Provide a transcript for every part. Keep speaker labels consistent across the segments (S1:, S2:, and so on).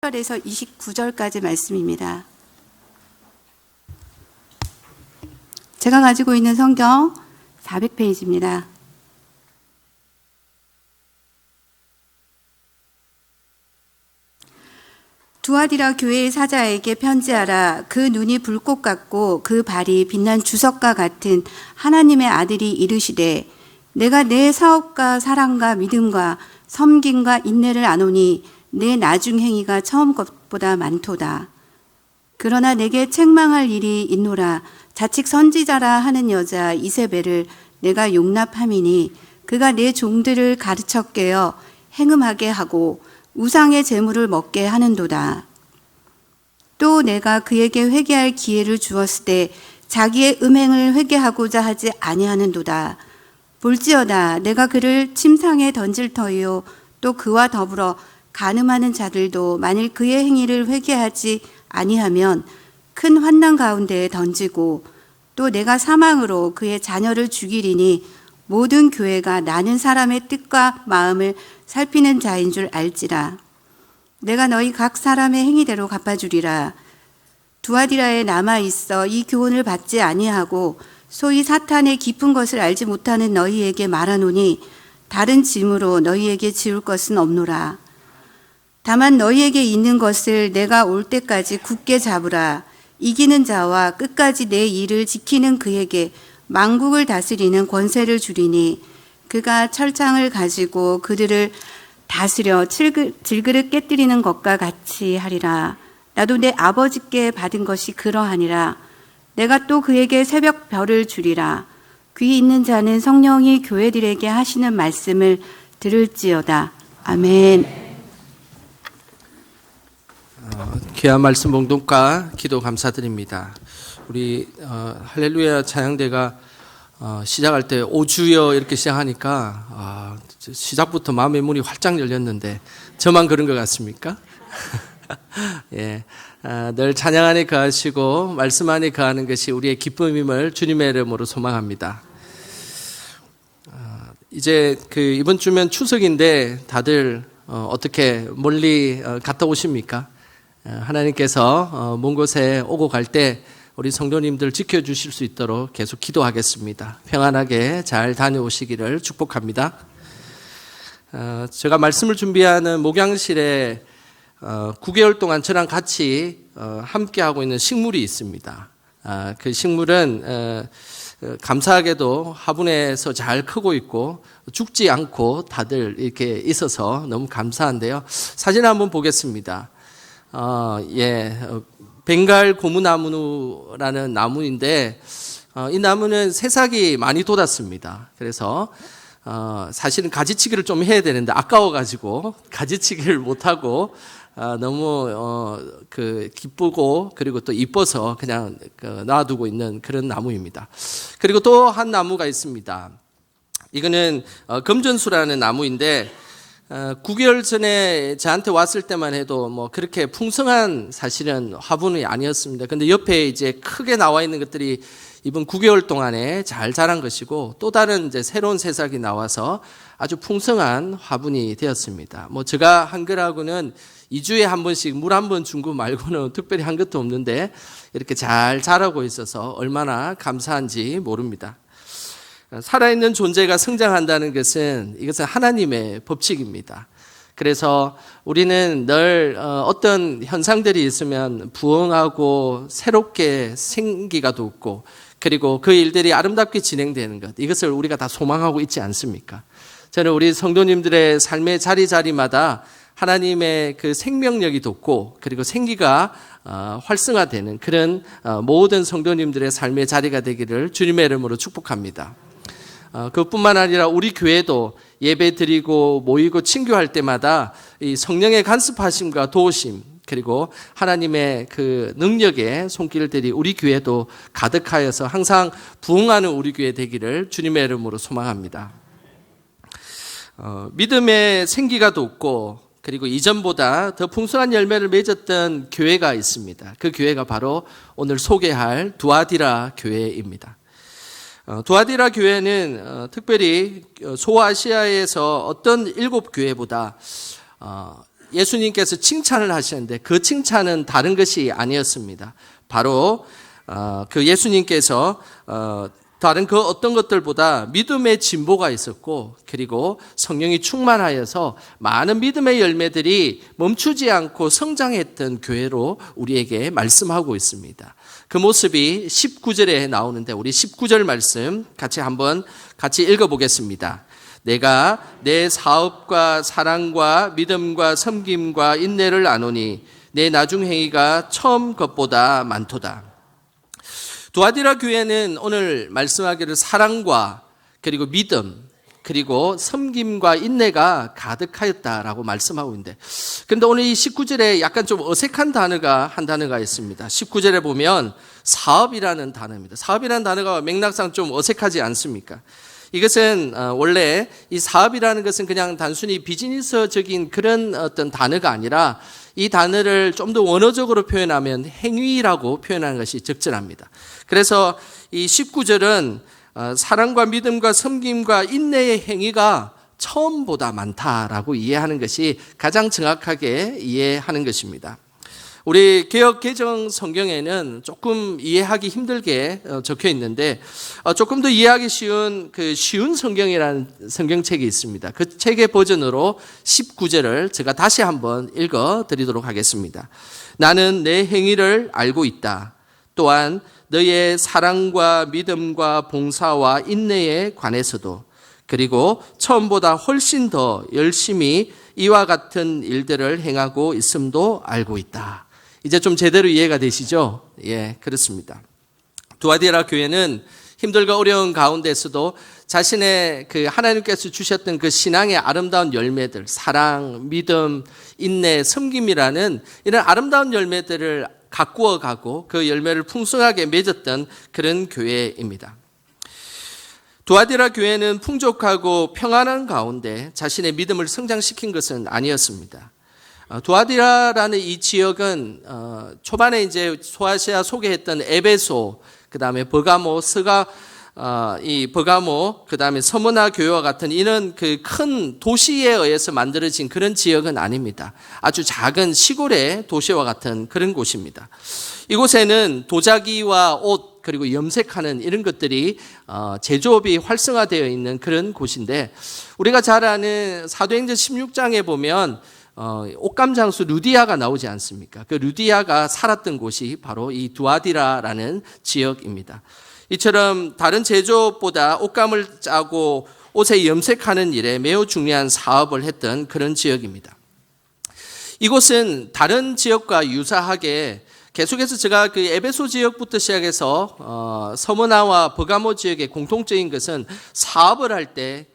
S1: 18절에서 29절까지 말씀입니다. 제가 가지고 있는 성경 400페이지입니다. 두아디라 교회의 사자에게 편지하라. 그 눈이 불꽃 같고 그 발이 빛난 주석과 같은 하나님의 아들이 이르시되 내가 내 사업과 사랑과 믿음과 섬김과 인내를 아노니 내 나중 행위가 처음 것보다 많도다. 그러나 내게 책망할 일이 있노라. 자칭 선지자라 하는 여자 이세벨을 내가 용납함이니 그가 내 종들을 가르쳐 깨어 행음하게 하고 우상의 제물을 먹게 하는도다. 또 내가 그에게 회개할 기회를 주었을 때 자기의 음행을 회개하고자 하지 아니하는도다. 볼지어다 내가 그를 침상에 던질 터이요 또 그와 더불어 간음하는 자들도 만일 그의 행위를 회개하지 아니하면 큰 환난 가운데에 던지고 또 내가 사망으로 그의 자녀를 죽이리니 모든 교회가 나는 사람의 뜻과 마음을 살피는 자인 줄 알지라. 내가 너희 각 사람의 행위대로 갚아주리라. 두아디라에 남아있어 이 교훈을 받지 아니하고 소위 사탄의 깊은 것을 알지 못하는 너희에게 말하노니 다른 짐으로 너희에게 지울 것은 없노라. 다만 너희에게 있는 것을 내가 올 때까지 굳게 잡으라. 이기는 자와 끝까지 내 일을 지키는 그에게 만국을 다스리는 권세를 주리니 그가 철창을 가지고 그들을 다스려 질그릇 깨뜨리는 것과 같이 하리라. 나도 내 아버지께 받은 것이 그러하니라. 내가 또 그에게 새벽 별을 주리라. 귀 있는 자는 성령이 교회들에게 하시는 말씀을 들을지어다. 아멘.
S2: 귀한 말씀 봉독과 기도 감사드립니다. 우리 할렐루야 찬양대가 시작할 때 오주여 이렇게 시작하니까 시작부터 마음의 문이 활짝 열렸는데 저만 그런 것 같습니까? 예, 늘 찬양 안에 거하시고 말씀 안에 거하는 것이 우리의 기쁨임을 주님의 이름으로 소망합니다. 이제 이번 주면 추석인데 다들 어떻게 멀리 갔다 오십니까? 하나님께서 먼 곳에 오고 갈 때 우리 성도님들 지켜주실 수 있도록 계속 기도하겠습니다. 평안하게 잘 다녀오시기를 축복합니다. 제가 말씀을 준비하는 목양실에 9개월 동안 저랑 같이 함께하고 있는 식물이 있습니다. 그 식물은 감사하게도 화분에서 잘 크고 있고 죽지 않고 다들 이렇게 있어서 너무 감사한데요. 사진 한번 보겠습니다. 벵갈 고무나무라는 나무인데 이 나무는 새싹이 많이 돋았습니다. 그래서 사실은 가지치기를 좀 해야 되는데 아까워가지고 가지치기를 못하고 너무 기쁘고 그리고 또 이뻐서 그냥 놔두고 있는 그런 나무입니다. 그리고 또 한 나무가 있습니다. 이거는 금전수라는 나무인데 9개월 전에 저한테 왔을 때만 해도 뭐 그렇게 풍성한 사실은 화분이 아니었습니다. 근데 옆에 이제 크게 나와 있는 것들이 이번 9개월 동안에 잘 자란 것이고 또 다른 이제 새로운 새싹이 나와서 아주 풍성한 화분이 되었습니다. 뭐 제가 한 거라고는 2주에 한 번씩 물 한 번 준 거 말고는 특별히 한 것도 없는데 이렇게 잘 자라고 있어서 얼마나 감사한지 모릅니다. 살아있는 존재가 성장한다는 것은 이것은 하나님의 법칙입니다. 그래서 우리는 늘 어떤 현상들이 있으면 부흥하고 새롭게 생기가 돋고 그리고 그 일들이 아름답게 진행되는 것, 이것을 우리가 다 소망하고 있지 않습니까? 저는 우리 성도님들의 삶의 자리마다 하나님의 그 생명력이 돋고 그리고 생기가 활성화되는 그런 모든 성도님들의 삶의 자리가 되기를 주님의 이름으로 축복합니다. 그뿐만 아니라 우리 교회도 예배 드리고 모이고 친교할 때마다 이 성령의 간섭하심과 도우심 그리고 하나님의 그 능력의 손길들이 우리 교회도 가득하여서 항상 부흥하는 우리 교회 되기를 주님의 이름으로 소망합니다. 믿음의 생기가 돋고 그리고 이전보다 더 풍성한 열매를 맺었던 교회가 있습니다. 그 교회가 바로 오늘 소개할 두아디라 교회입니다. 두아디라 교회는 특별히 소아시아에서 어떤 7 교회보다 예수님께서 칭찬을 하셨는데 그 칭찬은 다른 것이 아니었습니다. 바로 그 예수님께서 다른 그 어떤 것들보다 믿음의 진보가 있었고, 그리고 성령이 충만하여서 많은 믿음의 열매들이 멈추지 않고 성장했던 교회로 우리에게 말씀하고 있습니다. 그 모습이 19절에 나오는데 우리 19절 말씀 같이 읽어보겠습니다. 내가 내 사업과 사랑과 믿음과 섬김과 인내를 아노니 내 나중 행위가 처음 것보다 많도다. 두아디라 교회는 오늘 말씀하기를 사랑과 그리고 믿음 그리고 섬김과 인내가 가득하였다라고 말씀하고 있는데, 그런데 오늘 이 19절에 약간 좀 어색한 한 단어가 있습니다. 19절에 보면 사업이라는 단어입니다. 사업이라는 단어가 맥락상 좀 어색하지 않습니까? 이것은 원래 이 사업이라는 것은 그냥 단순히 비즈니스적인 그런 어떤 단어가 아니라 이 단어를 좀 더 원어적으로 표현하면 행위라고 표현하는 것이 적절합니다. 그래서 이 19절은 사랑과 믿음과 섬김과 인내의 행위가 처음보다 많다라고 이해하는 것이 가장 정확하게 이해하는 것입니다. 우리 개역 개정 성경에는 조금 이해하기 힘들게 적혀 있는데 조금 더 이해하기 쉬운 쉬운 성경이라는 성경책이 있습니다. 그 책의 버전으로 19절을 제가 다시 한번 읽어 드리도록 하겠습니다. 나는 내 행위를 알고 있다. 또한 너의 사랑과 믿음과 봉사와 인내에 관해서도, 그리고 처음보다 훨씬 더 열심히 이와 같은 일들을 행하고 있음도 알고 있다. 이제 좀 제대로 이해가 되시죠? 예, 그렇습니다. 두아디라 교회는 힘들고 어려운 가운데서도 자신의 하나님께서 주셨던 그 신앙의 아름다운 열매들, 사랑, 믿음, 인내, 섬김이라는 이런 아름다운 열매들을 가꾸어 가고 그 열매를 풍성하게 맺었던 그런 교회입니다. 두아디라 교회는 풍족하고 평안한 가운데 자신의 믿음을 성장시킨 것은 아니었습니다. 두아디라라는 이 지역은 초반에 이제 소아시아 소개했던 에베소, 그다음에 버가모, 버가모, 그다음에 서머나 교회와 같은 이런 그 큰 도시에 의해서 만들어진 그런 지역은 아닙니다. 아주 작은 시골의 도시와 같은 그런 곳입니다. 이곳에는 도자기와 옷 그리고 염색하는 이런 것들이 제조업이 활성화되어 있는 그런 곳인데, 우리가 잘 아는 사도행전 16장에 보면 옷감 장수 루디아가 나오지 않습니까? 그 루디아가 살았던 곳이 바로 이 두아디라라는 지역입니다. 이처럼 다른 제조업보다 옷감을 짜고 옷에 염색하는 일에 매우 중요한 사업을 했던 그런 지역입니다. 이곳은 다른 지역과 유사하게 계속해서 제가 그 에베소 지역부터 시작해서 서머나와 버가모 지역의 공통적인 것은 사업을 할 때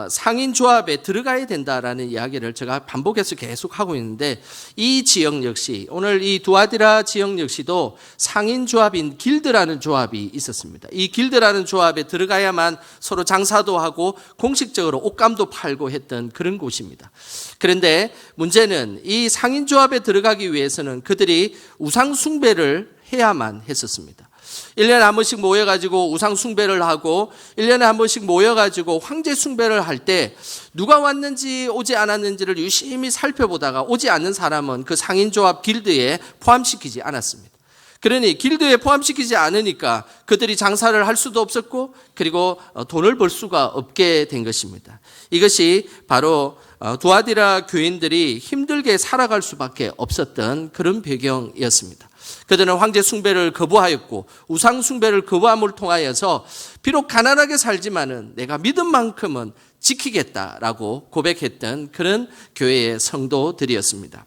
S2: 상인조합에 들어가야 된다라는 이야기를 제가 반복해서 계속 하고 있는데, 이 지역 역시 오늘 이 두아디라 지역 역시도 상인조합인 길드라는 조합이 있었습니다. 이 길드라는 조합에 들어가야만 서로 장사도 하고 공식적으로 옷감도 팔고 했던 그런 곳입니다. 그런데 문제는 이 상인조합에 들어가기 위해서는 그들이 우상 숭배를 해야만 했었습니다. 1년에 한 번씩 모여가지고 우상 숭배를 하고 1년에 한 번씩 모여가지고 황제 숭배를 할 때 누가 왔는지 오지 않았는지를 유심히 살펴보다가 오지 않는 사람은 그 상인조합 길드에 포함시키지 않았습니다. 그러니 길드에 포함시키지 않으니까 그들이 장사를 할 수도 없었고 그리고 돈을 벌 수가 없게 된 것입니다. 이것이 바로 두아디라 교인들이 힘들게 살아갈 수밖에 없었던 그런 배경이었습니다. 그들은 황제 숭배를 거부하였고 우상 숭배를 거부함을 통하여서 비록 가난하게 살지만은 내가 믿은 만큼은 지키겠다라고 고백했던 그런 교회의 성도들이었습니다.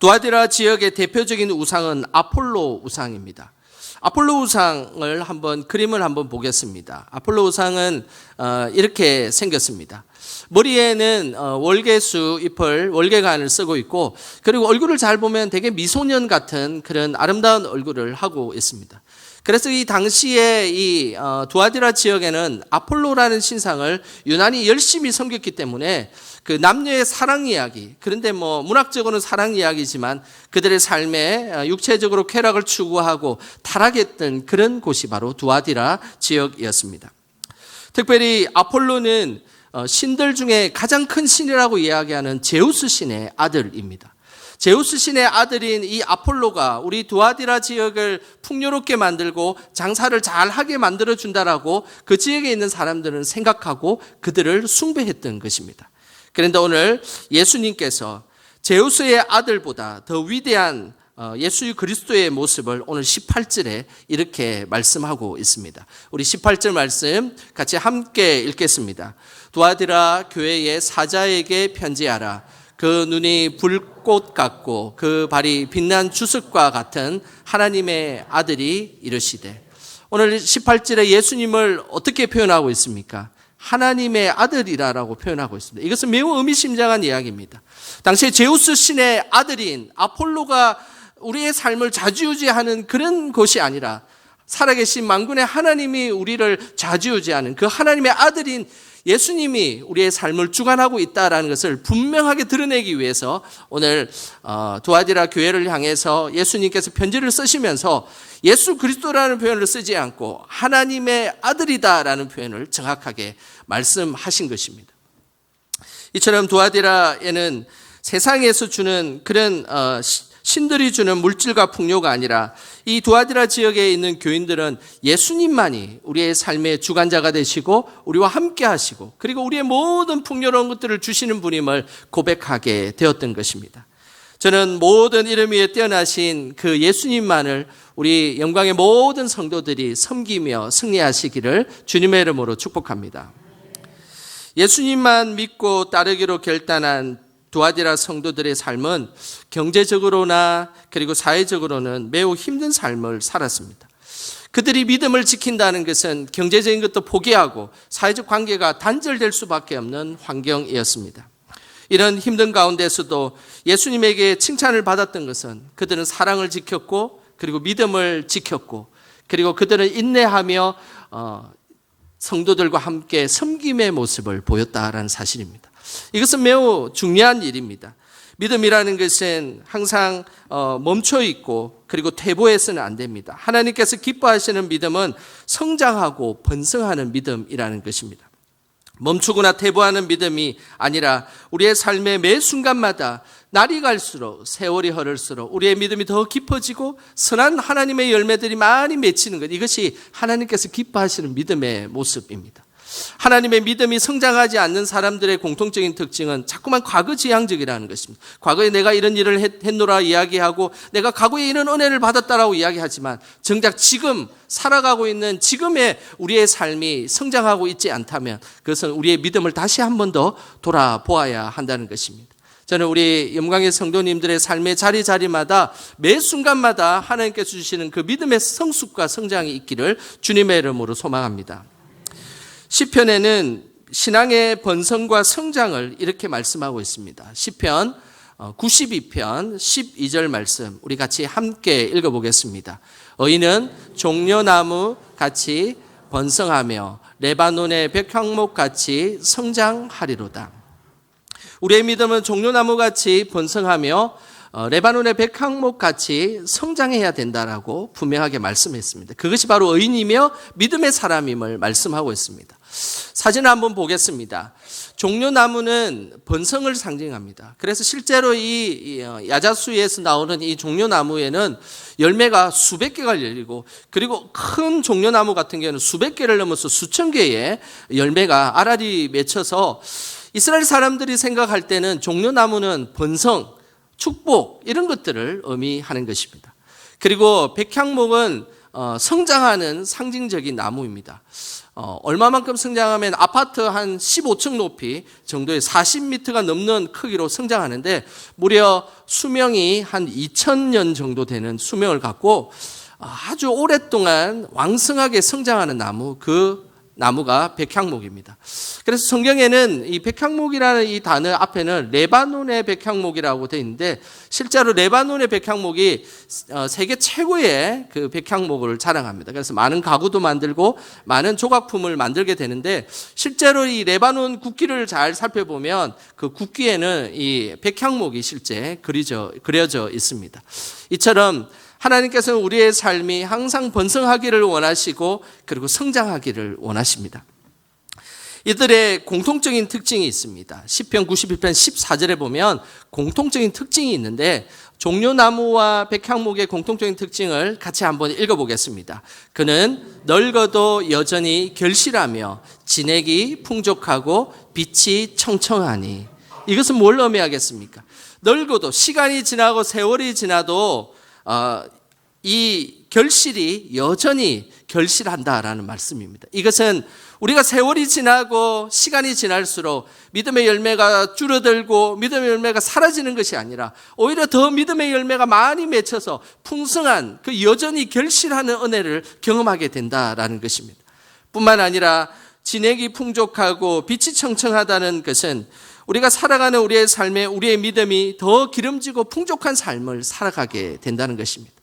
S2: 두아디라 지역의 대표적인 우상은 아폴로 우상입니다. 아폴로 우상을 그림을 한번 보겠습니다. 아폴로 우상은 이렇게 생겼습니다. 머리에는 월계수 잎을 월계관을 쓰고 있고, 그리고 얼굴을 잘 보면 되게 미소년 같은 그런 아름다운 얼굴을 하고 있습니다. 그래서 이 당시에 이 두아디라 지역에는 아폴로라는 신상을 유난히 열심히 섬겼기 때문에 그 남녀의 사랑 이야기, 그런데 문학적으로는 사랑 이야기지만 그들의 삶에 육체적으로 쾌락을 추구하고 타락했던 그런 곳이 바로 두아디라 지역이었습니다. 특별히 아폴로는 신들 중에 가장 큰 신이라고 이야기하는 제우스 신의 아들입니다. 제우스 신의 아들인 이 아폴로가 우리 두아디라 지역을 풍요롭게 만들고 장사를 잘하게 만들어준다라고 그 지역에 있는 사람들은 생각하고 그들을 숭배했던 것입니다. 그런데 오늘 예수님께서 제우스의 아들보다 더 위대한 예수 그리스도의 모습을 오늘 18절에 이렇게 말씀하고 있습니다. 우리 18절 말씀 같이 함께 읽겠습니다. 두아디라 교회의 사자에게 편지하라. 그 눈이 불꽃 같고 그 발이 빛난 주석과 같은 하나님의 아들이 이르시되. 오늘 18절에 예수님을 어떻게 표현하고 있습니까? 하나님의 아들이라고 표현하고 있습니다. 이것은 매우 의미심장한 이야기입니다. 당시에 제우스 신의 아들인 아폴로가 우리의 삶을 좌지우지하는 그런 것이 아니라 살아계신 만군의 하나님이 우리를 좌지우지하는 그 하나님의 아들인 예수님이 우리의 삶을 주관하고 있다는 것을 분명하게 드러내기 위해서 오늘 두아디라 교회를 향해서 예수님께서 편지를 쓰시면서 예수 그리스도라는 표현을 쓰지 않고 하나님의 아들이다라는 표현을 정확하게 말씀하신 것입니다. 이처럼 두아디라에는 세상에서 주는 그런 신들이 주는 물질과 풍요가 아니라 이 두아디라 지역에 있는 교인들은 예수님만이 우리의 삶의 주관자가 되시고 우리와 함께 하시고 그리고 우리의 모든 풍요로운 것들을 주시는 분임을 고백하게 되었던 것입니다. 저는 모든 이름 위에 뛰어나신 그 예수님만을 우리 영광의 모든 성도들이 섬기며 승리하시기를 주님의 이름으로 축복합니다. 예수님만 믿고 따르기로 결단한 두아디라 성도들의 삶은 경제적으로나 그리고 사회적으로는 매우 힘든 삶을 살았습니다. 그들이 믿음을 지킨다는 것은 경제적인 것도 포기하고 사회적 관계가 단절될 수밖에 없는 환경이었습니다. 이런 힘든 가운데서도 예수님에게 칭찬을 받았던 것은 그들은 사랑을 지켰고 그리고 믿음을 지켰고 그리고 그들은 인내하며 성도들과 함께 섬김의 모습을 보였다라는 사실입니다. 이것은 매우 중요한 일입니다. 믿음이라는 것은 항상 멈춰 있고 그리고 퇴보해서는 안 됩니다. 하나님께서 기뻐하시는 믿음은 성장하고 번성하는 믿음이라는 것입니다. 멈추거나 퇴보하는 믿음이 아니라 우리의 삶의 매 순간마다 날이 갈수록 세월이 흐를수록 우리의 믿음이 더 깊어지고 선한 하나님의 열매들이 많이 맺히는 것, 이것이 하나님께서 기뻐하시는 믿음의 모습입니다. 하나님의 믿음이 성장하지 않는 사람들의 공통적인 특징은 자꾸만 과거 지향적이라는 것입니다. 과거에 내가 이런 일을 했노라 이야기하고 내가 과거에 이런 은혜를 받았다라고 이야기하지만 정작 지금 살아가고 있는 지금의 우리의 삶이 성장하고 있지 않다면 그것은 우리의 믿음을 다시 한 번 더 돌아보아야 한다는 것입니다. 저는 우리 영광의 성도님들의 삶의 자리자리마다 매 순간마다 하나님께서 주시는 그 믿음의 성숙과 성장이 있기를 주님의 이름으로 소망합니다. 시편에는 신앙의 번성과 성장을 이렇게 말씀하고 있습니다. 시편 92편 12절 말씀 우리 같이 함께 읽어보겠습니다. 의인은 종려나무 같이 번성하며 레바논의 백향목 같이 성장하리로다. 우리의 믿음은 종려나무 같이 번성하며 레바논의 백향목 같이 성장해야 된다라고 분명하게 말씀했습니다. 그것이 바로 의인이며 믿음의 사람임을 말씀하고 있습니다. 사진을 한번 보겠습니다. 종려나무는 번성을 상징합니다. 그래서 실제로 이 야자수에서 나오는 이 종려나무에는 열매가 수백 개가 열리고 그리고 큰 종려나무 같은 경우는 수백 개를 넘어서 수천 개의 열매가 알알이 맺혀서 이스라엘 사람들이 생각할 때는 종려나무는 번성, 축복 이런 것들을 의미하는 것입니다. 그리고 백향목은 성장하는 상징적인 나무입니다. 얼마만큼 성장하면 아파트 한 15층 높이 정도의 40m가 넘는 크기로 성장하는데 무려 수명이 한 2000년 정도 되는 수명을 갖고 아주 오랫동안 왕성하게 성장하는 나무, 그 나무가 백향목입니다. 그래서 성경에는 이 백향목이라는 이 단어 앞에는 레바논의 백향목이라고 되어 있는데 실제로 레바논의 백향목이 세계 최고의 그 백향목을 자랑합니다. 그래서 많은 가구도 만들고 많은 조각품을 만들게 되는데 실제로 이 레바논 국기를 잘 살펴보면 그 국기에는 이 백향목이 실제 그려져 있습니다. 이처럼 하나님께서는 우리의 삶이 항상 번성하기를 원하시고 그리고 성장하기를 원하십니다. 이들의 공통적인 특징이 있습니다. 시편 91편 14절에 보면 공통적인 특징이 있는데 종려나무와 백향목의 공통적인 특징을 같이 한번 읽어보겠습니다. 그는 늙어도 여전히 결실하며 진액이 풍족하고 빛이 청청하니. 이것은 뭘 의미하겠습니까? 늙어도 시간이 지나고 세월이 지나도 이 결실이 여전히 결실한다라는 말씀입니다. 이것은 우리가 세월이 지나고 시간이 지날수록 믿음의 열매가 줄어들고 믿음의 열매가 사라지는 것이 아니라 오히려 더 믿음의 열매가 많이 맺혀서 풍성한 그 여전히 결실하는 은혜를 경험하게 된다라는 것입니다. 뿐만 아니라 진액이 풍족하고 빛이 청청하다는 것은 우리가 살아가는 우리의 삶에 우리의 믿음이 더 기름지고 풍족한 삶을 살아가게 된다는 것입니다.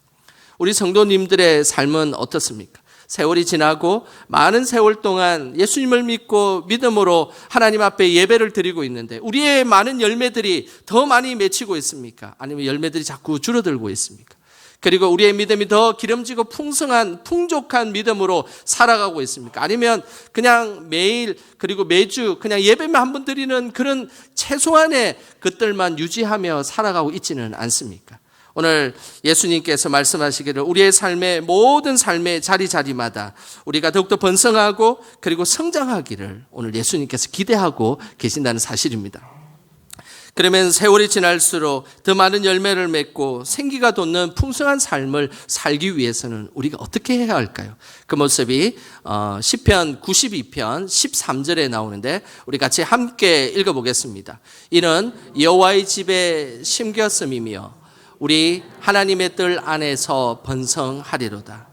S2: 우리 성도님들의 삶은 어떻습니까? 세월이 지나고 많은 세월 동안 예수님을 믿고 믿음으로 하나님 앞에 예배를 드리고 있는데 우리의 많은 열매들이 더 많이 맺히고 있습니까? 아니면 열매들이 자꾸 줄어들고 있습니까? 그리고 우리의 믿음이 더 기름지고 풍성한 풍족한 믿음으로 살아가고 있습니까? 아니면 그냥 매일 그리고 매주 그냥 예배만 한 번 드리는 그런 최소한의 것들만 유지하며 살아가고 있지는 않습니까? 오늘 예수님께서 말씀하시기를 우리의 삶의 모든 삶의 자리자리마다 우리가 더욱더 번성하고 그리고 성장하기를 오늘 예수님께서 기대하고 계신다는 사실입니다. 그러면 세월이 지날수록 더 많은 열매를 맺고 생기가 돋는 풍성한 삶을 살기 위해서는 우리가 어떻게 해야 할까요? 그 모습이 시편 92편 13절에 나오는데 우리 같이 함께 읽어보겠습니다. 이는 여호와의 집에 심겼음이며 우리 하나님의 뜰 안에서 번성하리로다.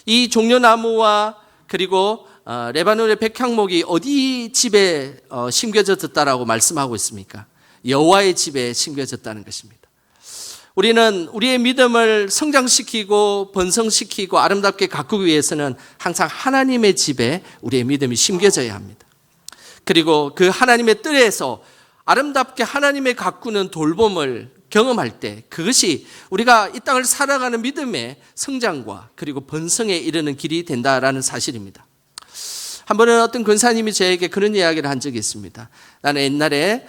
S2: 이 종려나무와 그리고 레바논의 백향목이 어디 집에 심겨졌다라고 말씀하고 있습니까? 여호와의 집에 심겨졌다는 것입니다. 우리는 우리의 믿음을 성장시키고 번성시키고 아름답게 가꾸기 위해서는 항상 하나님의 집에 우리의 믿음이 심겨져야 합니다. 그리고 그 하나님의 뜰에서 아름답게 하나님의 가꾸는 돌봄을 경험할 때 그것이 우리가 이 땅을 살아가는 믿음의 성장과 그리고 번성에 이르는 길이 된다라는 사실입니다. 한 번은 어떤 권사님이 저에게 그런 이야기를 한 적이 있습니다. 나는 옛날에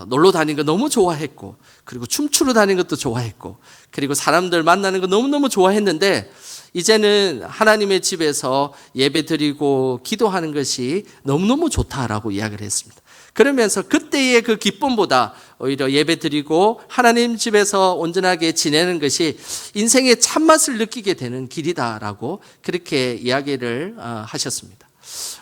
S2: 놀러 다니는 거 너무 좋아했고 그리고 춤추러 다니는 것도 좋아했고 그리고 사람들 만나는 거 너무너무 좋아했는데 이제는 하나님의 집에서 예배드리고 기도하는 것이 너무너무 좋다라고 이야기를 했습니다. 그러면서 그때의 그 기쁨보다 오히려 예배드리고 하나님 집에서 온전하게 지내는 것이 인생의 참맛을 느끼게 되는 길이다라고 그렇게 이야기를 하셨습니다.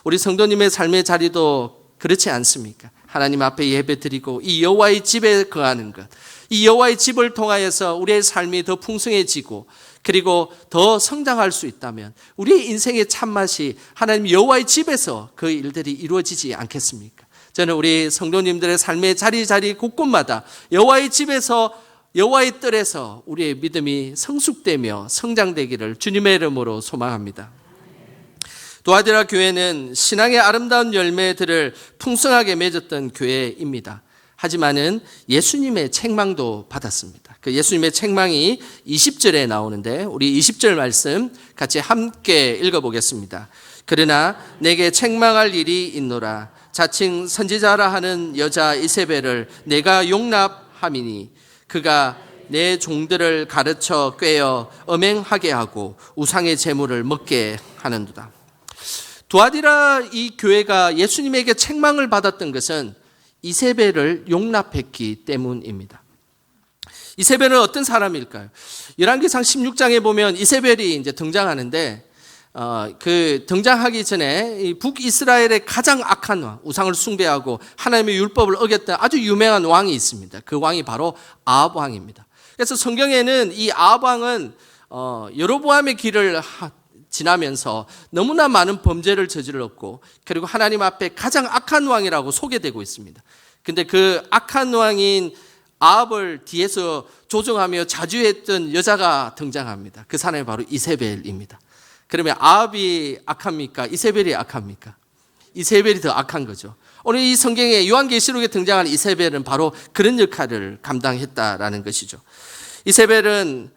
S2: 우리 성도님의 삶의 자리도 그렇지 않습니까? 하나님 앞에 예배드리고 이 여호와의 집에 거하는 것, 이 여호와의 집을 통하여서 우리의 삶이 더 풍성해지고 그리고 더 성장할 수 있다면 우리의 인생의 참맛이 하나님 여호와의 집에서 그 일들이 이루어지지 않겠습니까? 저는 우리 성도님들의 삶의 자리 곳곳마다 여호와의 집에서 여호와의 뜰에서 우리의 믿음이 성숙되며 성장되기를 주님의 이름으로 소망합니다. 도아디라 교회는 신앙의 아름다운 열매들을 풍성하게 맺었던 교회입니다. 하지만은 예수님의 책망도 받았습니다. 그 예수님의 책망이 20절에 나오는데 우리 20절 말씀 같이 함께 읽어보겠습니다. 그러나 내게 책망할 일이 있노라. 자칭 선지자라 하는 여자 이세벨을 내가 용납함이니 그가 내 종들을 가르쳐 꿰어 음행하게 하고 우상의 제물을 먹게 하는도다. 두아디라 이 교회가 예수님에게 책망을 받았던 것은 이세벨을 용납했기 때문입니다. 이세벨은 어떤 사람일까요? 열왕기상 16장에 보면 이세벨이 이제 등장하는데 그 등장하기 전에 이 북이스라엘의 가장 악한 왕, 우상을 숭배하고 하나님의 율법을 어겼던 아주 유명한 왕이 있습니다. 그 왕이 바로 아합 왕입니다. 그래서 성경에는 이 아합 왕은 여로보암의 길을 지나면서 너무나 많은 범죄를 저질렀고 그리고 하나님 앞에 가장 악한 왕이라고 소개되고 있습니다. 근데 그 악한 왕인 아합을 뒤에서 조종하며 자주했던 여자가 등장합니다. 그 사람이 바로 이세벨입니다. 그러면 아합이 악합니까? 이세벨이 악합니까? 이세벨이 더 악한 거죠. 오늘 이 성경에 요한계시록에 등장하는 이세벨은 바로 그런 역할을 감당했다라는 것이죠. 이세벨은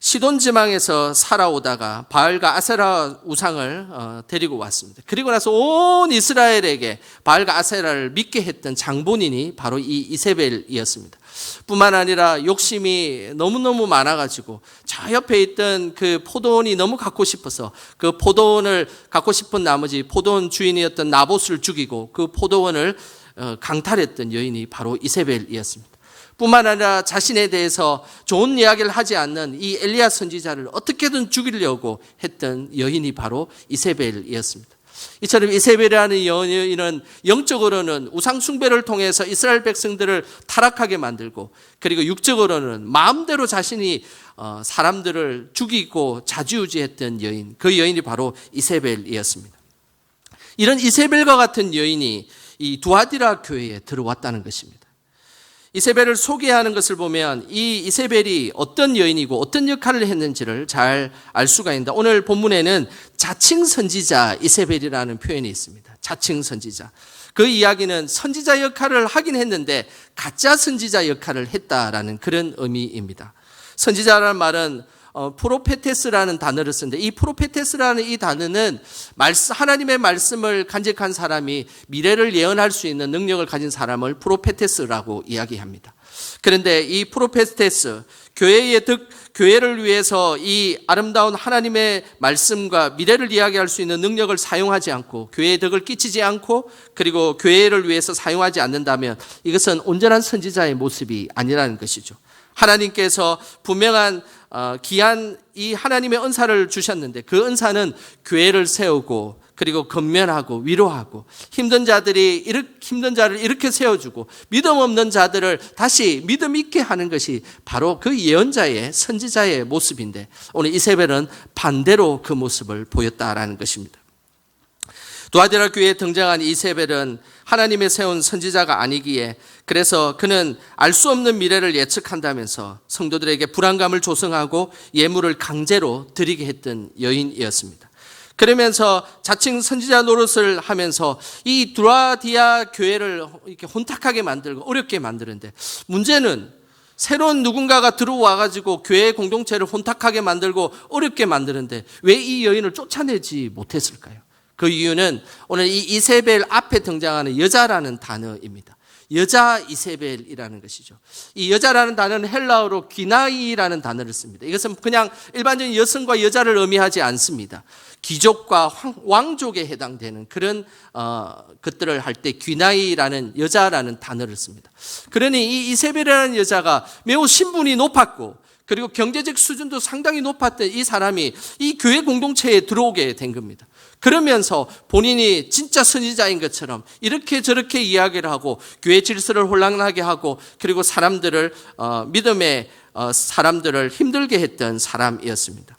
S2: 시돈 지방에서 살아오다가 바알과 아세라 우상을 데리고 왔습니다. 그리고 나서 온 이스라엘에게 바알과 아세라를 믿게 했던 장본인이 바로 이 이세벨이었습니다. 뿐만 아니라 욕심이 너무너무 많아가지고 저 옆에 있던 그 포도원이 너무 갖고 싶어서 그 포도원을 갖고 싶은 나머지 포도원 주인이었던 나봇을 죽이고 그 포도원을 강탈했던 여인이 바로 이세벨이었습니다. 뿐만 아니라 자신에 대해서 좋은 이야기를 하지 않는 이 엘리야 선지자를 어떻게든 죽이려고 했던 여인이 바로 이세벨이었습니다. 이처럼 이세벨이라는 여인은 영적으로는 우상 숭배를 통해서 이스라엘 백성들을 타락하게 만들고, 그리고 육적으로는 마음대로 자신이 사람들을 죽이고 좌지우지했던 여인, 그 여인이 바로 이세벨이었습니다. 이런 이세벨과 같은 여인이 이 두아디라 교회에 들어왔다는 것입니다. 이세벨을 소개하는 것을 보면 이 이세벨이 어떤 여인이고 어떤 역할을 했는지를 잘 알 수가 있는데, 오늘 본문에는 자칭 선지자 이세벨이라는 표현이 있습니다. 자칭 선지자. 그 이야기는 선지자 역할을 하긴 했는데 가짜 선지자 역할을 했다라는 그런 의미입니다. 선지자라는 말은 프로페테스라는 단어를 쓰는데, 이 프로페테스라는 이 단어는 하나님의 말씀을 간직한 사람이 미래를 예언할 수 있는 능력을 가진 사람을 프로페테스라고 이야기합니다. 그런데 이 프로페테스, 교회를 위해서 이 아름다운 하나님의 말씀과 미래를 이야기할 수 있는 능력을 사용하지 않고, 교회에 덕을 끼치지 않고, 그리고 교회를 위해서 사용하지 않는다면 이것은 온전한 선지자의 모습이 아니라는 것이죠. 하나님께서 분명한 귀한 이 하나님의 은사를 주셨는데, 그 은사는 교회를 세우고, 그리고 건면하고 위로하고, 힘든 자를 이렇게 세워주고, 믿음 없는 자들을 다시 믿음 있게 하는 것이 바로 그 예언자의, 선지자의 모습인데, 오늘 이세벨은 반대로 그 모습을 보였다라는 것입니다. 두아디라 교회에 등장한 이세벨은 하나님의 세운 선지자가 아니기에, 그래서 그는 알 수 없는 미래를 예측한다면서 성도들에게 불안감을 조성하고 예물을 강제로 드리게 했던 여인이었습니다. 그러면서 자칭 선지자 노릇을 하면서 이 두아디라 교회를 이렇게 혼탁하게 만들고 어렵게 만드는데, 문제는 새로운 누군가가 들어와가지고 교회 공동체를 혼탁하게 만들고 어렵게 만드는데 왜 이 여인을 쫓아내지 못했을까요? 그 이유는 오늘 이 이세벨 앞에 등장하는 여자라는 단어입니다. 여자 이세벨이라는 것이죠. 이 여자라는 단어는 헬라어로 귀나이라는 단어를 씁니다. 이것은 그냥 일반적인 여성과 여자를 의미하지 않습니다. 귀족과 왕족에 해당되는 그런 것들을 할 때 귀나이라는 여자라는 단어를 씁니다. 그러니 이 이세벨이라는 여자가 매우 신분이 높았고, 그리고 경제적 수준도 상당히 높았던 이 사람이 이 교회 공동체에 들어오게 된 겁니다. 그러면서 본인이 진짜 선지자인 것처럼 이렇게 저렇게 이야기를 하고 교회 질서를 혼란하게 하고, 그리고 믿음의 사람들을 힘들게 했던 사람이었습니다.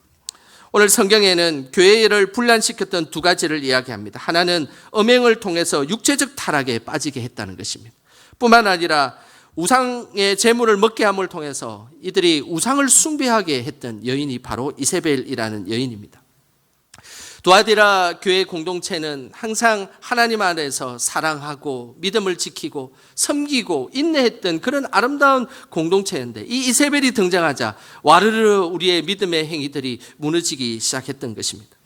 S2: 오늘 성경에는 교회를 분란시켰던 두 가지를 이야기합니다. 하나는 음행을 통해서 육체적 타락에 빠지게 했다는 것입니다. 뿐만 아니라 우상의 재물을 먹게 함을 통해서 이들이 우상을 숭배하게 했던 여인이 바로 이세벨이라는 여인입니다. 두아디라 교회 공동체는 항상 하나님 안에서 사랑하고 믿음을 지키고 섬기고 인내했던 그런 아름다운 공동체인데, 이 이세벨이 등장하자 와르르 우리의 믿음의 행위들이 무너지기 시작했던 것입니다.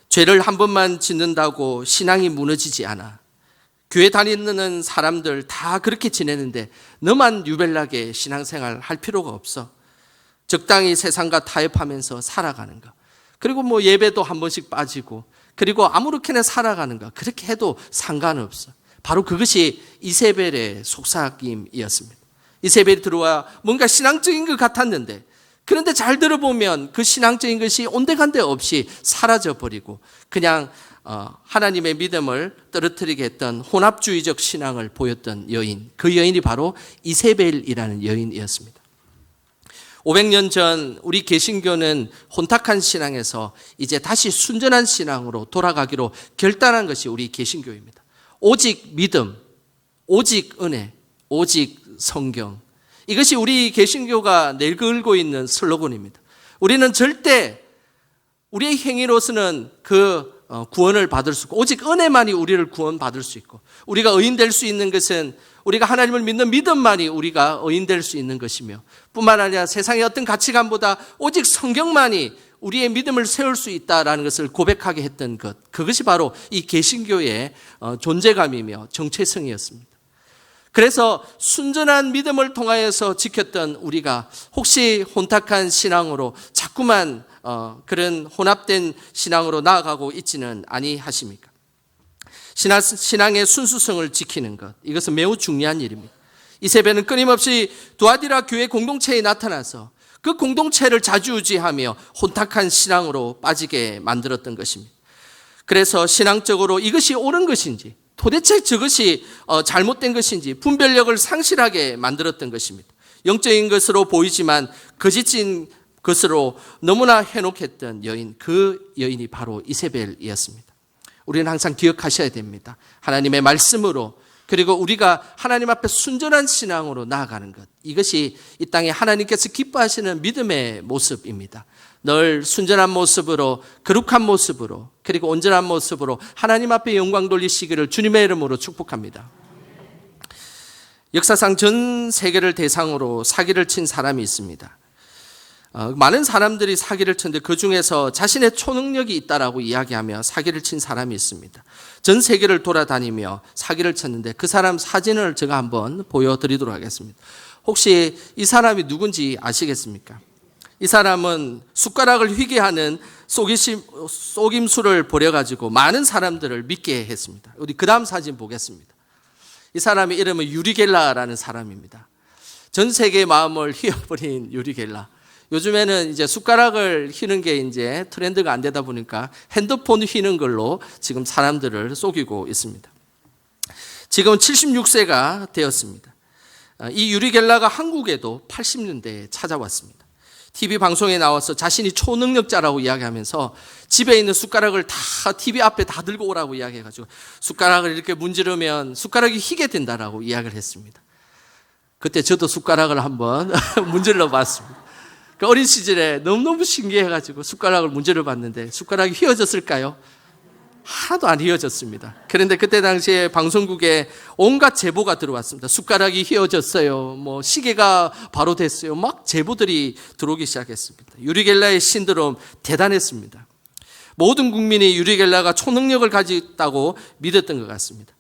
S2: 죄를 한 번만 짓는다고 신앙이 무너지지 않아. 교회 다니는 사람들 다 그렇게 지내는데 너만 유별나게 신앙생활 할 필요가 없어. 적당히 세상과 타협하면서 살아가는 거. 그리고 예배도 한 번씩 빠지고, 그리고 아무렇게나 살아가는 거. 그렇게 해도 상관없어. 바로 그것이 이세벨의 속삭임이었습니다. 이세벨이 들어와 뭔가 신앙적인 것 같았는데, 그런데 잘 들어보면 그 신앙적인 것이 온데간데 없이 사라져버리고 그냥 하나님의 믿음을 떨어뜨리게 했던 혼합주의적 신앙을 보였던 여인, 그 여인이 바로 이세벨이라는 여인이었습니다. 500년 전 우리 개신교는 혼탁한 신앙에서 이제 다시 순전한 신앙으로 돌아가기로 결단한 것이 우리 개신교입니다. 오직 믿음, 오직 은혜, 오직 성경. 이것이 우리 개신교가 내걸고 있는 슬로건입니다. 우리는 절대 우리의 행위로서는 그 구원을 받을 수 있고 오직 은혜만이 우리를 구원받을 수 있고 우리가 의인될 수 있는 것은 우리가 하나님을 믿는 믿음만이 우리가 의인될 수 있는 것이며 뿐만 아니라 세상의 어떤 가치관보다 오직 성경만이 우리의 믿음을 세울 수 있다라는 것을 고백하게 했던 것, 그것이 바로 이 개신교의 존재감이며 정체성이었습니다. 그래서 순전한 믿음을 통하여서 지켰던 우리가 혹시 혼탁한 신앙으로 자꾸만 그런 혼합된 신앙으로 나아가고 있지는 아니하십니까? 신앙의 순수성을 지키는 것, 이것은 매우 중요한 일입니다. 이세벨은 끊임없이 두아디라 교회 공동체에 나타나서 그 공동체를 좌지우지하며 혼탁한 신앙으로 빠지게 만들었던 것입니다. 그래서 신앙적으로 이것이 옳은 것인지 도대체 저것이 잘못된 것인지 분별력을 상실하게 만들었던 것입니다. 영적인 것으로 보이지만 거짓인 것으로 너무나 해놓겠던 여인, 그 여인이 바로 이세벨이었습니다. 우리는 항상 기억하셔야 됩니다. 하나님의 말씀으로 그리고 우리가 하나님 앞에 순전한 신앙으로 나아가는 것, 이것이 이 땅에 하나님께서 기뻐하시는 믿음의 모습입니다. 늘 순전한 모습으로 거룩한 모습으로 그리고 온전한 모습으로 하나님 앞에 영광 돌리시기를 주님의 이름으로 축복합니다. 역사상 전 세계를 대상으로 사기를 친 사람이 있습니다. 많은 사람들이 사기를 쳤는데 그 중에서 자신의 초능력이 있다라고 이야기하며 사기를 친 사람이 있습니다. 전 세계를 돌아다니며 사기를 쳤는데 그 사람 사진을 제가 한번 보여드리도록 하겠습니다. 혹시 이 사람이 누군지 아시겠습니까? 이 사람은 숟가락을 휘게 하는 속임수를 벌여가지고 많은 사람들을 믿게 했습니다. 우리 그 다음 사진 보겠습니다. 이 사람의 이름은 유리겔라라는 사람입니다. 전 세계의 마음을 휘어버린 유리겔라. 요즘에는 이제 숟가락을 휘는 게 이제 트렌드가 안 되다 보니까 핸드폰 휘는 걸로 지금 사람들을 속이고 있습니다. 지금 76세가 되었습니다. 이 유리겔라가 한국에도 80년대에 찾아왔습니다. TV 방송에 나와서 자신이 초능력자라고 이야기하면서 집에 있는 숟가락을 다 TV 앞에 다 들고 오라고 이야기해가지고 숟가락을 이렇게 문지르면 숟가락이 휘게 된다라고 이야기를 했습니다. 그때 저도 숟가락을 한번 문질러 봤습니다. 그 어린 시절에 너무너무 신기해가지고 숟가락을 문제를 봤는데 숟가락이 휘어졌을까요? 하나도 안 휘어졌습니다. 그런데 그때 당시에 방송국에 온갖 제보가 들어왔습니다. 숟가락이 휘어졌어요. 뭐 시계가 바로 됐어요. 막 제보들이 들어오기 시작했습니다. 유리겔라의 신드롬 대단했습니다. 모든 국민이 유리겔라가 초능력을 가졌다고 믿었던 것 같습니다.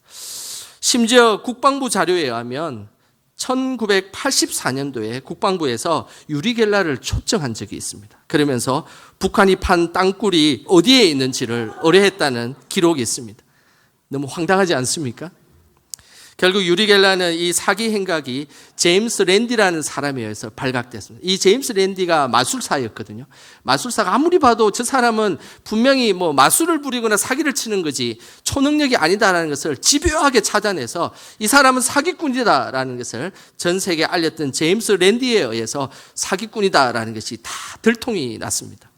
S2: 심지어 국방부 자료에 의하면 1984년도에 국방부에서 유리겔라를 초청한 적이 있습니다. 그러면서 북한이 판 땅굴이 어디에 있는지를 의뢰했다는 기록이 있습니다. 너무 황당하지 않습니까? 결국 유리겔라는 이 사기 행각이 제임스 랜디라는 사람에 의해서 발각됐습니다. 이 제임스 랜디가 마술사였거든요. 마술사가 아무리 봐도 저 사람은 분명히 뭐 마술을 부리거나 사기를 치는 거지 초능력이 아니다라는 것을 집요하게 찾아내서 이 사람은 사기꾼이다라는 것을 전 세계에 알렸던 제임스 랜디에 의해서 사기꾼이다라는 것이 다 들통이 났습니다.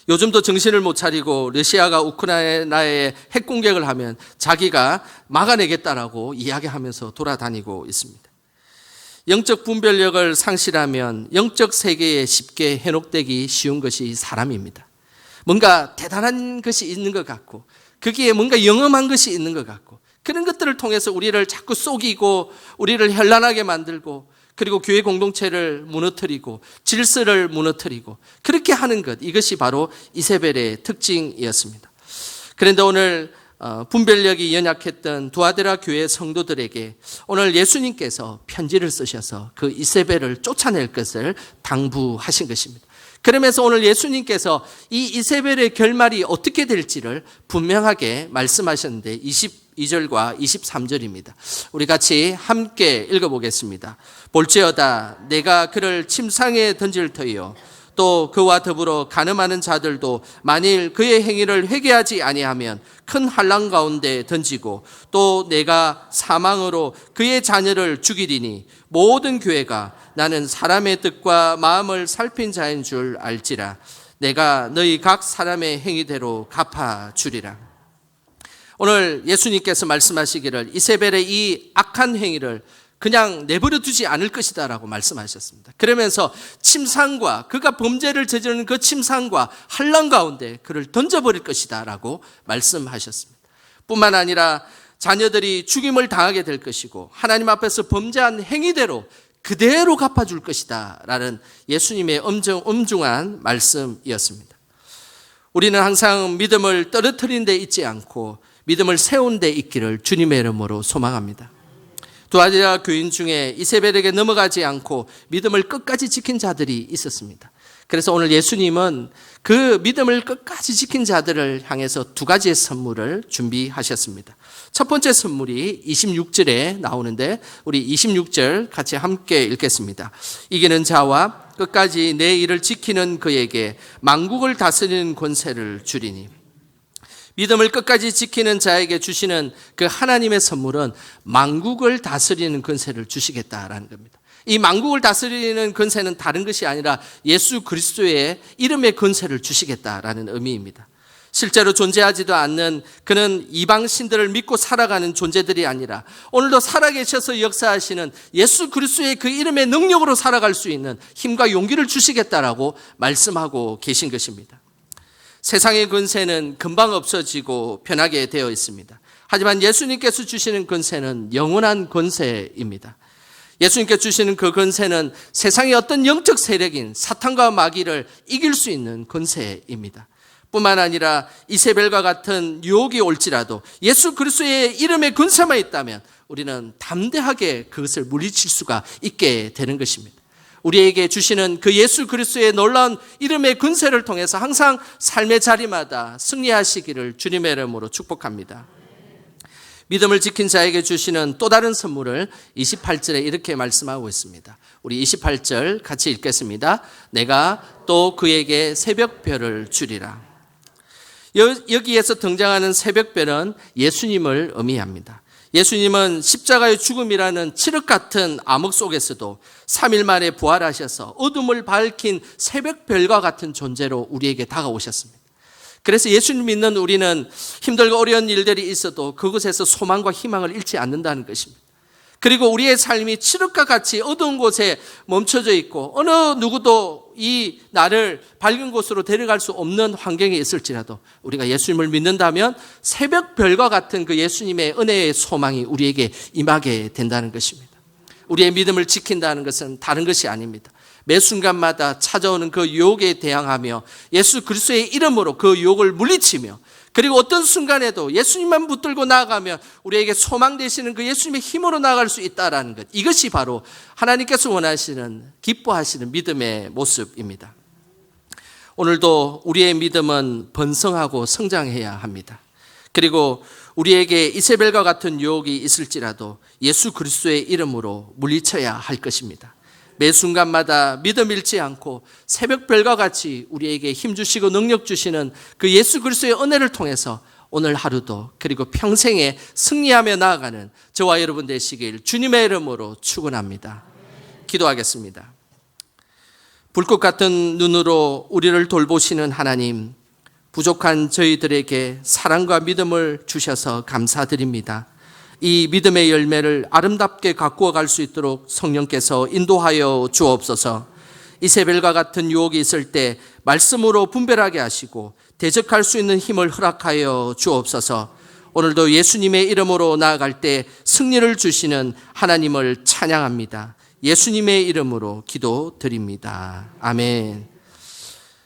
S2: 요즘도 정신을 못 차리고 러시아가 우크라이나에 핵 공격을 하면 자기가 막아내겠다라고 이야기하면서 돌아다니고 있습니다. 영적 분별력을 상실하면 영적 세계에 쉽게 현혹되기 쉬운 것이 사람입니다. 뭔가 대단한 것이 있는 것 같고 거기에 뭔가 영험한 것이 있는 것 같고 그런 것들을 통해서 우리를 자꾸 속이고 우리를 현란하게 만들고 그리고 교회 공동체를 무너뜨리고 질서를 무너뜨리고 그렇게 하는 것, 이것이 바로 이세벨의 특징이었습니다. 그런데 오늘 분별력이 연약했던 두아디라 교회 성도들에게 오늘 예수님께서 편지를 쓰셔서 그 이세벨을 쫓아낼 것을 당부하신 것입니다. 그러면서 오늘 예수님께서 이 이세벨의 결말이 어떻게 될지를 분명하게 말씀하셨는데 22절과 23절입니다. 우리 같이 함께 읽어보겠습니다. 볼지어다 내가 그를 침상에 던질 터이요 또 그와 더불어 간음하는 자들도 만일 그의 행위를 회개하지 아니하면 큰 환난 가운데 던지고 또 내가 사망으로 그의 자녀를 죽이리니 모든 교회가 나는 사람의 뜻과 마음을 살핀 자인 줄 알지라 내가 너희 각 사람의 행위대로 갚아주리라. 오늘 예수님께서 말씀하시기를 이세벨의 이 악한 행위를 그냥 내버려 두지 않을 것이다라고 말씀하셨습니다. 그러면서 침상과 그가 범죄를 저지르는 그 침상과 환난 가운데 그를 던져버릴 것이다라고 말씀하셨습니다. 뿐만 아니라 자녀들이 죽임을 당하게 될 것이고 하나님 앞에서 범죄한 행위대로 그대로 갚아줄 것이다라는 예수님의 엄중한 말씀이었습니다. 우리는 항상 믿음을 떨어뜨린 데 있지 않고 믿음을 세운 데 있기를 주님의 이름으로 소망합니다. 두아디라 교인 중에 이세벨에게 넘어가지 않고 믿음을 끝까지 지킨 자들이 있었습니다. 그래서 오늘 예수님은 그 믿음을 끝까지 지킨 자들을 향해서 두 가지의 선물을 준비하셨습니다. 첫 번째 선물이 26절에 나오는데 우리 26절 같이 함께 읽겠습니다. 이기는 자와 끝까지 내 일을 지키는 그에게 만국을 다스리는 권세를 주리니. 믿음을 끝까지 지키는 자에게 주시는 그 하나님의 선물은 만국을 다스리는 권세를 주시겠다라는 겁니다. 이 만국을 다스리는 권세는 다른 것이 아니라 예수 그리스도의 이름의 권세를 주시겠다라는 의미입니다. 실제로 존재하지도 않는 그는 이방 신들을 믿고 살아가는 존재들이 아니라 오늘도 살아계셔서 역사하시는 예수 그리스도의 그 이름의 능력으로 살아갈 수 있는 힘과 용기를 주시겠다라고 말씀하고 계신 것입니다. 세상의 권세는 금방 없어지고 변하게 되어 있습니다. 하지만 예수님께서 주시는 권세는 영원한 권세입니다. 예수님께서 주시는 그 권세는 세상의 어떤 영적 세력인 사탄과 마귀를 이길 수 있는 권세입니다. 뿐만 아니라 이세벨과 같은 유혹이 올지라도 예수 그리스도의 이름의 권세만 있다면 우리는 담대하게 그것을 물리칠 수가 있게 되는 것입니다. 우리에게 주시는 그 예수 그리스도의 놀라운 이름의 권세를 통해서 항상 삶의 자리마다 승리하시기를 주님의 이름으로 축복합니다. 믿음을 지킨 자에게 주시는 또 다른 선물을 28절에 이렇게 말씀하고 있습니다. 우리 28절 같이 읽겠습니다. 내가 또 그에게 새벽별을 주리라. 여기에서 등장하는 새벽별은 예수님을 의미합니다. 예수님은 십자가의 죽음이라는 칠흑 같은 암흑 속에서도 3일 만에 부활하셔서 어둠을 밝힌 새벽별과 같은 존재로 우리에게 다가오셨습니다. 그래서 예수님 믿는 우리는 힘들고 어려운 일들이 있어도 그곳에서 소망과 희망을 잃지 않는다는 것입니다. 그리고 우리의 삶이 칠흑과 같이 어두운 곳에 멈춰져 있고 어느 누구도 이 나를 밝은 곳으로 데려갈 수 없는 환경에 있을지라도 우리가 예수님을 믿는다면 새벽별과 같은 그 예수님의 은혜의 소망이 우리에게 임하게 된다는 것입니다. 우리의 믿음을 지킨다는 것은 다른 것이 아닙니다. 매 순간마다 찾아오는 그 유혹에 대항하며 예수 그리스도의 이름으로 그 유혹을 물리치며 그리고 어떤 순간에도 예수님만 붙들고 나아가면 우리에게 소망 되시는 그 예수님의 힘으로 나아갈 수 있다는 것, 이것이 바로 하나님께서 원하시는 기뻐하시는 믿음의 모습입니다. 오늘도 우리의 믿음은 번성하고 성장해야 합니다. 그리고 우리에게 이세벨과 같은 유혹이 있을지라도 예수 그리스도의 이름으로 물리쳐야 할 것입니다. 매 순간마다 믿음 잃지 않고 새벽별과 같이 우리에게 힘 주시고 능력 주시는 그 예수 그리스도의 은혜를 통해서 오늘 하루도 그리고 평생에 승리하며 나아가는 저와 여러분 되시길 주님의 이름으로 축원합니다. 기도하겠습니다. 불꽃 같은 눈으로 우리를 돌보시는 하나님, 부족한 저희들에게 사랑과 믿음을 주셔서 감사드립니다. 이 믿음의 열매를 아름답게 가꾸어 갈 수 있도록 성령께서 인도하여 주옵소서. 이세벨과 같은 유혹이 있을 때 말씀으로 분별하게 하시고 대적할 수 있는 힘을 허락하여 주옵소서. 오늘도 예수님의 이름으로 나아갈 때 승리를 주시는 하나님을 찬양합니다. 예수님의 이름으로 기도드립니다. 아멘.